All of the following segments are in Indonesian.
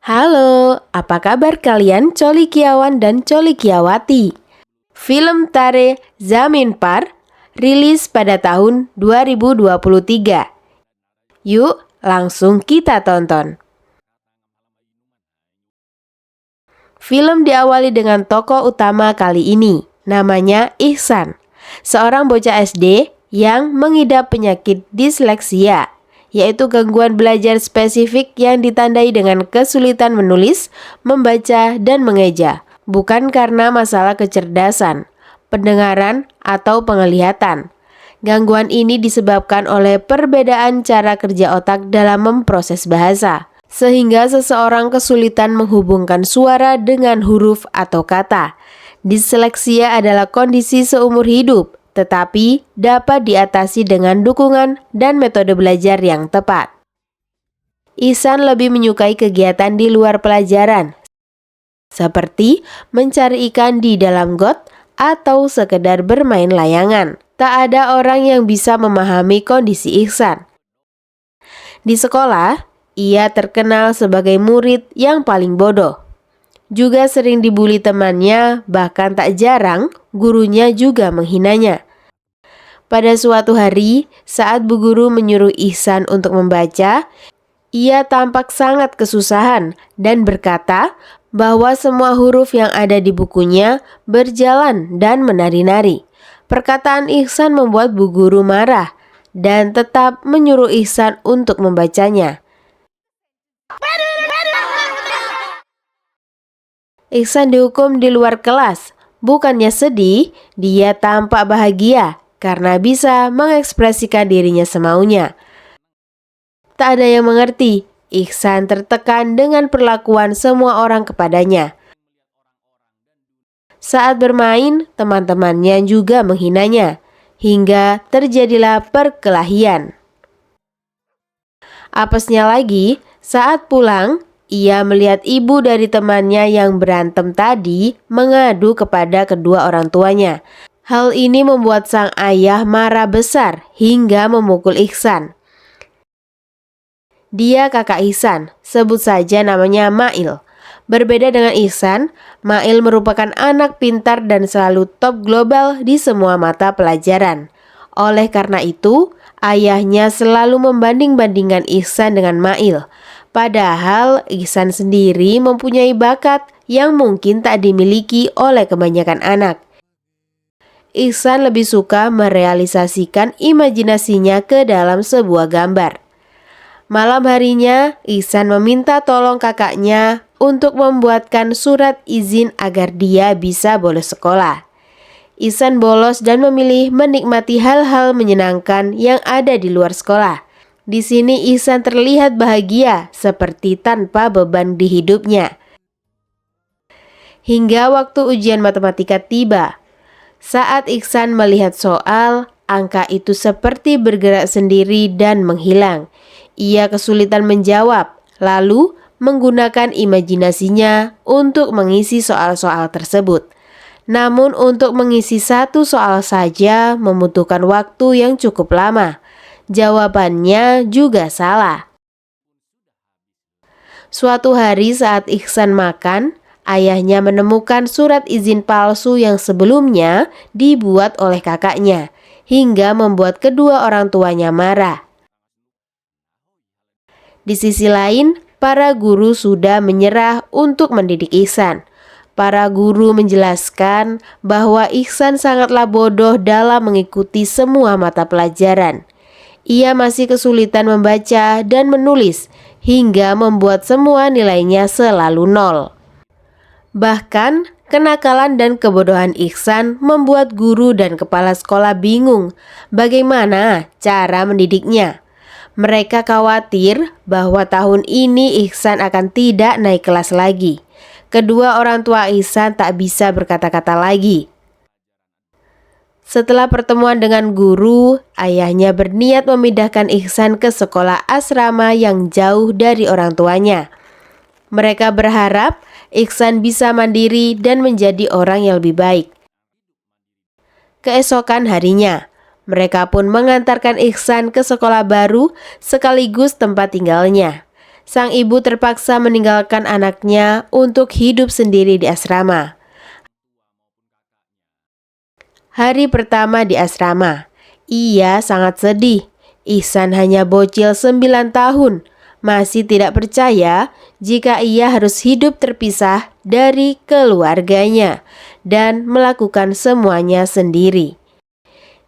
Halo, apa kabar kalian Colikiawan dan Colikiawati? Film Tare Zameen Par rilis pada tahun 2023. Yuk, langsung kita tonton. Film diawali dengan tokoh utama kali ini, namanya Ihsan, seorang bocah SD yang mengidap penyakit disleksia, yaitu gangguan belajar spesifik yang ditandai dengan kesulitan menulis, membaca, dan mengeja, bukan karena masalah kecerdasan, pendengaran, atau penglihatan. Gangguan ini disebabkan oleh perbedaan cara kerja otak dalam memproses bahasa, sehingga seseorang kesulitan menghubungkan suara dengan huruf atau kata. Disleksia adalah kondisi seumur hidup, tetapi dapat diatasi dengan dukungan dan metode belajar yang tepat. Ihsan lebih menyukai kegiatan di luar pelajaran, seperti mencari ikan di dalam got atau sekedar bermain layangan. Tak ada orang yang bisa memahami kondisi Ihsan. Di sekolah, ia terkenal sebagai murid yang paling bodoh. Juga sering dibully temannya, bahkan tak jarang gurunya juga menghinanya. Pada suatu hari, saat bu guru menyuruh Ihsan untuk membaca, ia tampak sangat kesusahan dan berkata bahwa semua huruf yang ada di bukunya berjalan dan menari-nari. Perkataan Ihsan membuat bu guru marah dan tetap menyuruh Ihsan untuk membacanya. Ihsan dihukum di luar kelas. Bukannya sedih, dia tampak bahagia karena bisa mengekspresikan dirinya semaunya. Tak ada yang mengerti, Ihsan tertekan dengan perlakuan semua orang kepadanya. Saat bermain, teman-temannya juga menghinanya, hingga terjadilah perkelahian. Apesnya lagi, saat pulang, ia melihat ibu dari temannya yang berantem tadi mengadu kepada kedua orang tuanya. Hal ini membuat sang ayah marah besar hingga memukul Ihsan. Dia kakak Ihsan, sebut saja namanya Mail. Berbeda dengan Ihsan, Mail merupakan anak pintar dan selalu top global di semua mata pelajaran. Oleh karena itu, ayahnya selalu membanding-bandingkan Ihsan dengan Mail. Padahal Ihsan sendiri mempunyai bakat yang mungkin tak dimiliki oleh kebanyakan anak. Ihsan lebih suka merealisasikan imajinasinya ke dalam sebuah gambar. Malam harinya, Ihsan meminta tolong kakaknya untuk membuatkan surat izin agar dia bisa bolos sekolah. Ihsan bolos dan memilih menikmati hal-hal menyenangkan yang ada di luar sekolah. Di sini Ihsan terlihat bahagia seperti tanpa beban di hidupnya. Hingga waktu ujian matematika tiba. Saat Ihsan melihat soal, angka itu seperti bergerak sendiri dan menghilang. Ia kesulitan menjawab, lalu menggunakan imajinasinya untuk mengisi soal-soal tersebut. Namun untuk mengisi satu soal saja membutuhkan waktu yang cukup lama. Jawabannya juga salah. Suatu hari saat Ihsan makan, ayahnya menemukan surat izin palsu yang sebelumnya dibuat oleh kakaknya, hingga membuat kedua orang tuanya marah. Di sisi lain, para guru sudah menyerah untuk mendidik Ihsan. Para guru menjelaskan bahwa Ihsan sangatlah bodoh dalam mengikuti semua mata pelajaran. Ia masih kesulitan membaca dan menulis, hingga membuat semua nilainya selalu 0. Bahkan, kenakalan dan kebodohan Ihsan membuat guru dan kepala sekolah bingung bagaimana cara mendidiknya. Mereka khawatir bahwa tahun ini Ihsan akan tidak naik kelas lagi. Kedua orang tua Ihsan tak bisa berkata-kata lagi. Setelah pertemuan dengan guru, ayahnya berniat memindahkan Ihsan ke sekolah asrama yang jauh dari orang tuanya. Mereka berharap Ihsan bisa mandiri dan menjadi orang yang lebih baik. Keesokan harinya, mereka pun mengantarkan Ihsan ke sekolah baru sekaligus tempat tinggalnya. sang ibu terpaksa meninggalkan anaknya untuk hidup sendiri di asrama. Hari pertama di asrama, ia sangat sedih. Ihsan hanya bocil 9 tahun, masih tidak percaya jika ia harus hidup terpisah dari keluarganya dan melakukan semuanya sendiri.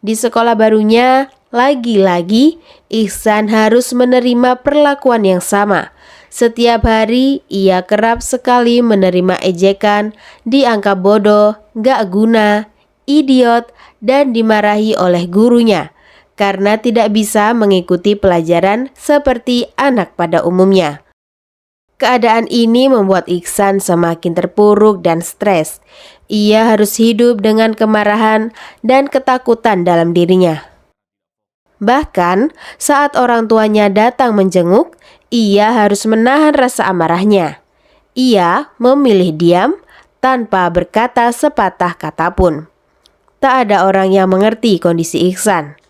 Di sekolah barunya, lagi-lagi Ihsan harus menerima perlakuan yang sama. Setiap hari ia kerap sekali menerima ejekan, dianggap bodoh, gak guna, idiot, dan dimarahi oleh gurunya karena tidak bisa mengikuti pelajaran seperti anak pada umumnya. Keadaan ini membuat Ihsan semakin terpuruk dan stres. Ia harus hidup dengan kemarahan dan ketakutan dalam dirinya. Bahkan saat orang tuanya datang menjenguk, ia harus menahan rasa amarahnya. Ia memilih diam tanpa berkata sepatah kata pun. Tak ada orang yang mengerti kondisi Ihsan.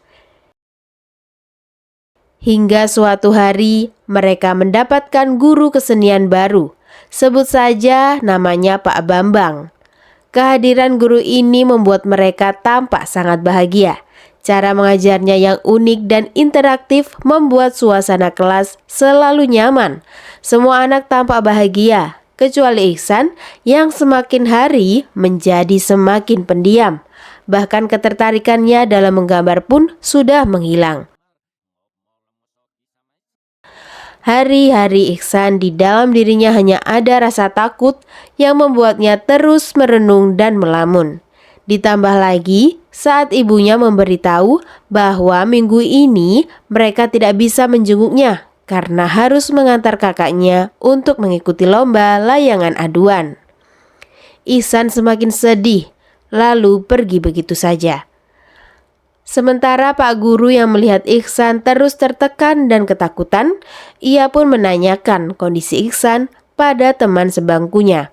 Hingga suatu hari mereka mendapatkan guru kesenian baru. Sebut saja namanya Pak Bambang. Kehadiran guru ini membuat mereka tampak sangat bahagia. Cara mengajarnya yang unik dan interaktif membuat suasana kelas selalu nyaman. Semua anak tampak bahagia, kecuali Ihsan yang semakin hari menjadi semakin pendiam. Bahkan ketertarikannya dalam menggambar pun sudah menghilang. Hari-hari Ihsan di dalam dirinya hanya ada rasa takut yang membuatnya terus merenung dan melamun. Ditambah lagi saat ibunya memberitahu bahwa minggu ini mereka tidak bisa menjenguknya karena harus mengantar kakaknya untuk mengikuti lomba layangan aduan. Ihsan semakin sedih, lalu pergi begitu saja. Sementara Pak Guru yang melihat Ihsan terus tertekan dan ketakutan, ia pun menanyakan kondisi Ihsan pada teman sebangkunya.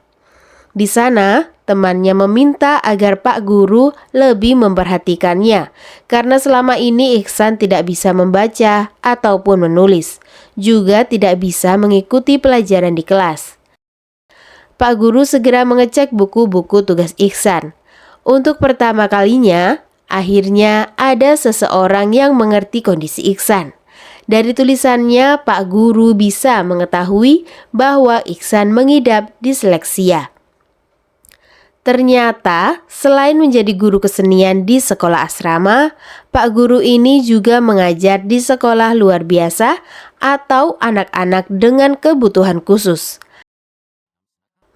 Di sana, temannya meminta agar Pak Guru lebih memperhatikannya, karena selama ini Ihsan tidak bisa membaca ataupun menulis, juga tidak bisa mengikuti pelajaran di kelas. Pak Guru segera mengecek buku-buku tugas Ihsan. Untuk pertama kalinya, akhirnya ada seseorang yang mengerti kondisi Ihsan. Dari tulisannya, Pak Guru bisa mengetahui bahwa Ihsan mengidap disleksia. Ternyata, selain menjadi guru kesenian di sekolah asrama, Pak Guru ini juga mengajar di sekolah luar biasa atau anak-anak dengan kebutuhan khusus.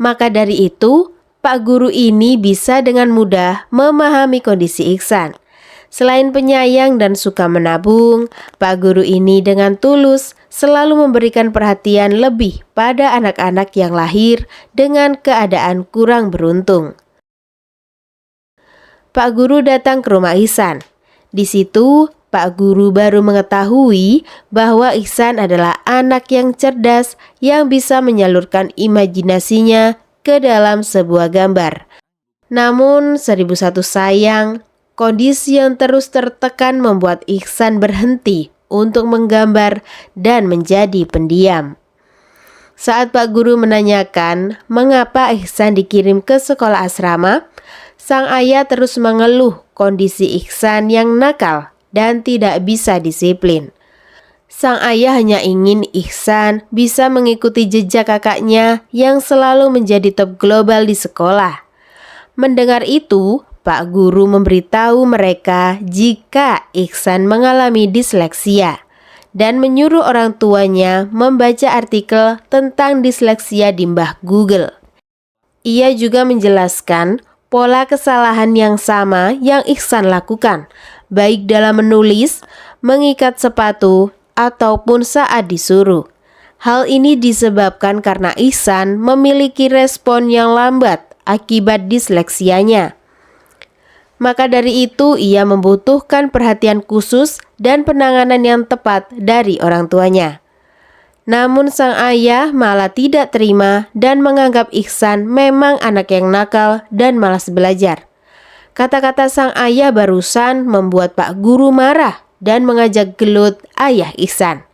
Maka dari itu, Pak Guru ini bisa dengan mudah memahami kondisi Ihsan. Selain penyayang dan suka menabung, Pak Guru ini dengan tulus selalu memberikan perhatian lebih pada anak-anak yang lahir dengan keadaan kurang beruntung. Pak Guru datang ke rumah Ihsan. Di situ, Pak Guru baru mengetahui bahwa Ihsan adalah anak yang cerdas yang bisa menyalurkan imajinasinya ke dalam sebuah gambar. Namun 1001 sayang, kondisi yang terus tertekan membuat Ihsan berhenti untuk menggambar dan menjadi pendiam. Saat Pak Guru menanyakan mengapa Ihsan dikirim ke sekolah asrama, sang ayah terus mengeluh kondisi Ihsan yang nakal dan tidak bisa disiplin. Sang ayah hanya ingin Ihsan bisa mengikuti jejak kakaknya yang selalu menjadi top global di sekolah. Mendengar itu, Pak Guru memberitahu mereka jika Ihsan mengalami disleksia dan menyuruh orang tuanya membaca artikel tentang disleksia di Mbah Google. Ia juga menjelaskan pola kesalahan yang sama yang Ihsan lakukan, baik dalam menulis, mengikat sepatu, ataupun saat disuruh. Hal ini disebabkan karena Ihsan memiliki respon yang lambat akibat disleksianya. Maka dari itu ia membutuhkan perhatian khusus dan penanganan yang tepat dari orang tuanya. Namun sang ayah malah tidak terima dan menganggap Ihsan memang anak yang nakal dan malas belajar. Kata-kata sang ayah barusan membuat Pak Guru marah dan mengajak gelut ayah Ihsan.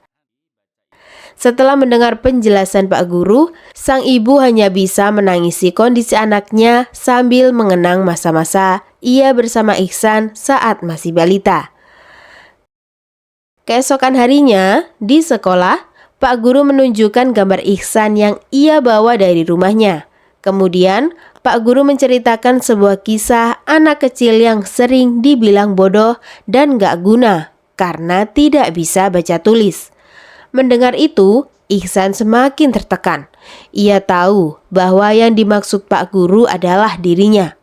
Setelah mendengar penjelasan Pak Guru, sang ibu hanya bisa menangisi kondisi anaknya sambil mengenang masa-masa ia bersama Ihsan saat masih balita. Keesokan harinya, di sekolah, Pak Guru menunjukkan gambar Ihsan yang ia bawa dari rumahnya. Kemudian, Pak Guru menceritakan sebuah kisah anak kecil yang sering dibilang bodoh dan gak guna karena tidak bisa baca tulis. Mendengar itu, Ihsan semakin tertekan. Ia tahu bahwa yang dimaksud Pak Guru adalah dirinya.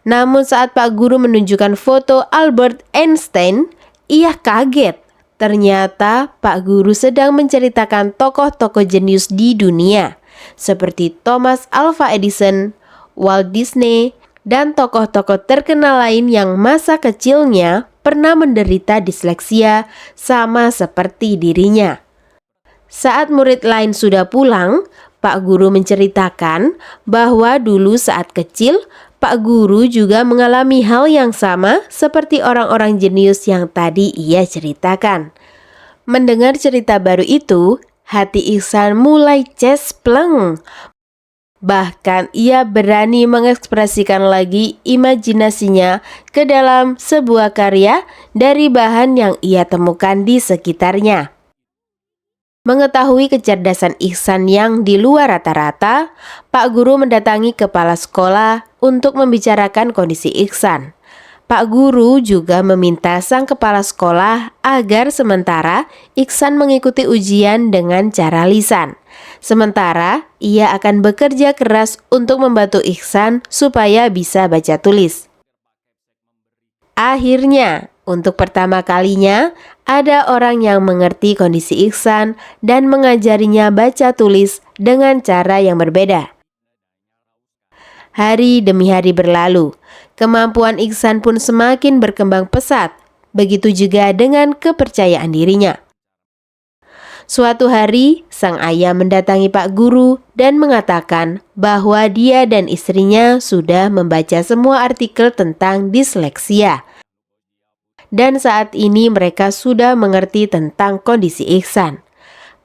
Namun saat Pak Guru menunjukkan foto Albert Einstein, ia kaget. Ternyata Pak Guru sedang menceritakan tokoh-tokoh jenius di dunia, seperti Thomas Alva Edison, Walt Disney, dan tokoh-tokoh terkenal lain yang masa kecilnya pernah menderita disleksia sama seperti dirinya. Saat murid lain sudah pulang, Pak Guru menceritakan bahwa dulu saat kecil, Pak Guru juga mengalami hal yang sama seperti orang-orang jenius yang tadi ia ceritakan. Mendengar cerita baru itu, hati Ihsan mulai cespleng. Bahkan ia berani mengekspresikan lagi imajinasinya ke dalam sebuah karya dari bahan yang ia temukan di sekitarnya. Mengetahui kecerdasan Ihsan yang di luar rata-rata, Pak Guru mendatangi kepala sekolah untuk membicarakan kondisi Ihsan. Pak Guru juga meminta sang kepala sekolah agar sementara Ihsan mengikuti ujian dengan cara lisan. Sementara ia akan bekerja keras untuk membantu Ihsan supaya bisa baca tulis. Akhirnya, untuk pertama kalinya, ada orang yang mengerti kondisi Ihsan dan mengajarinya baca tulis dengan cara yang berbeda. Hari demi hari berlalu, kemampuan Ihsan pun semakin berkembang pesat, begitu juga dengan kepercayaan dirinya. Suatu hari, sang ayah mendatangi Pak Guru dan mengatakan bahwa dia dan istrinya sudah membaca semua artikel tentang disleksia. Dan saat ini mereka sudah mengerti tentang kondisi Ihsan.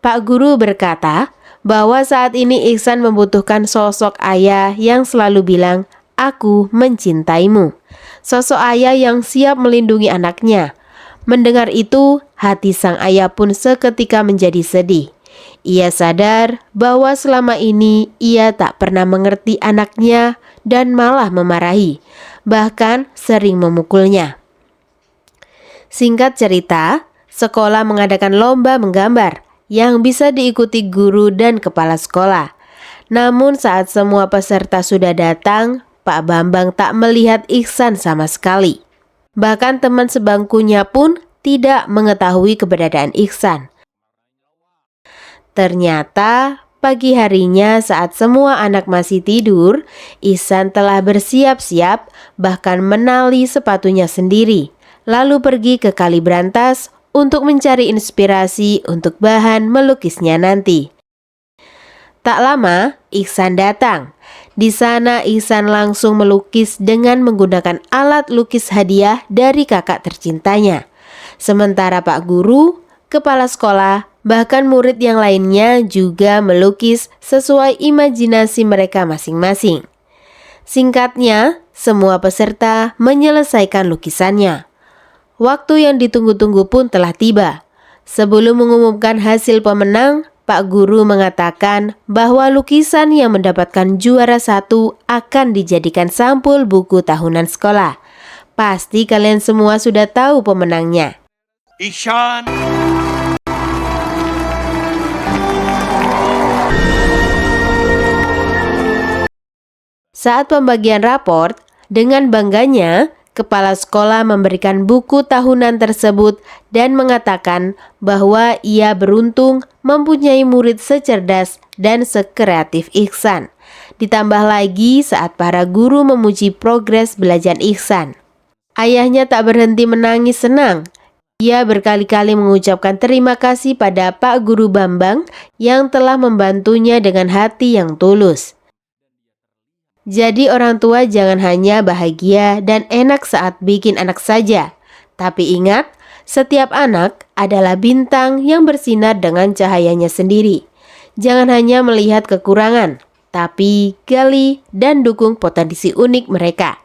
Pak Guru berkata bahwa saat ini Ihsan membutuhkan sosok ayah yang selalu bilang, "Aku mencintaimu." Sosok ayah yang siap melindungi anaknya. Mendengar itu, hati sang ayah pun seketika menjadi sedih. Ia sadar bahwa selama ini ia tak pernah mengerti anaknya dan malah memarahi, bahkan sering memukulnya. Singkat cerita, sekolah mengadakan lomba menggambar yang bisa diikuti guru dan kepala sekolah. Namun saat semua peserta sudah datang, Pak Bambang tak melihat Ihsan sama sekali. Bahkan teman sebangkunya pun tidak mengetahui keberadaan Ihsan. Ternyata pagi harinya saat semua anak masih tidur, Ihsan telah bersiap-siap bahkan menali sepatunya sendiri, lalu pergi ke Kali Brantas untuk mencari inspirasi untuk bahan melukisnya nanti. Tak lama, Ihsan datang. Di sana Ihsan langsung melukis dengan menggunakan alat lukis hadiah dari kakak tercintanya. Sementara Pak Guru, kepala sekolah, bahkan murid yang lainnya juga melukis sesuai imajinasi mereka masing-masing. Singkatnya, semua peserta menyelesaikan lukisannya. Waktu yang ditunggu-tunggu pun telah tiba. Sebelum mengumumkan hasil pemenang, Pak Guru mengatakan bahwa lukisan yang mendapatkan juara 1 akan dijadikan sampul buku tahunan sekolah. Pasti kalian semua sudah tahu pemenangnya. Ihsan. Saat pembagian raport, dengan bangganya, kepala sekolah memberikan buku tahunan tersebut dan mengatakan bahwa ia beruntung mempunyai murid secerdas dan sekreatif Ihsan. Ditambah lagi saat para guru memuji progres belajar Ihsan. Ayahnya tak berhenti menangis senang. Ia berkali-kali mengucapkan terima kasih pada Pak Guru Bambang yang telah membantunya dengan hati yang tulus. Jadi orang tua jangan hanya bahagia dan enak saat bikin anak saja. Tapi ingat, Setiap anak adalah bintang yang bersinar dengan cahayanya sendiri. Jangan hanya melihat kekurangan, tapi gali dan dukung potensi unik mereka.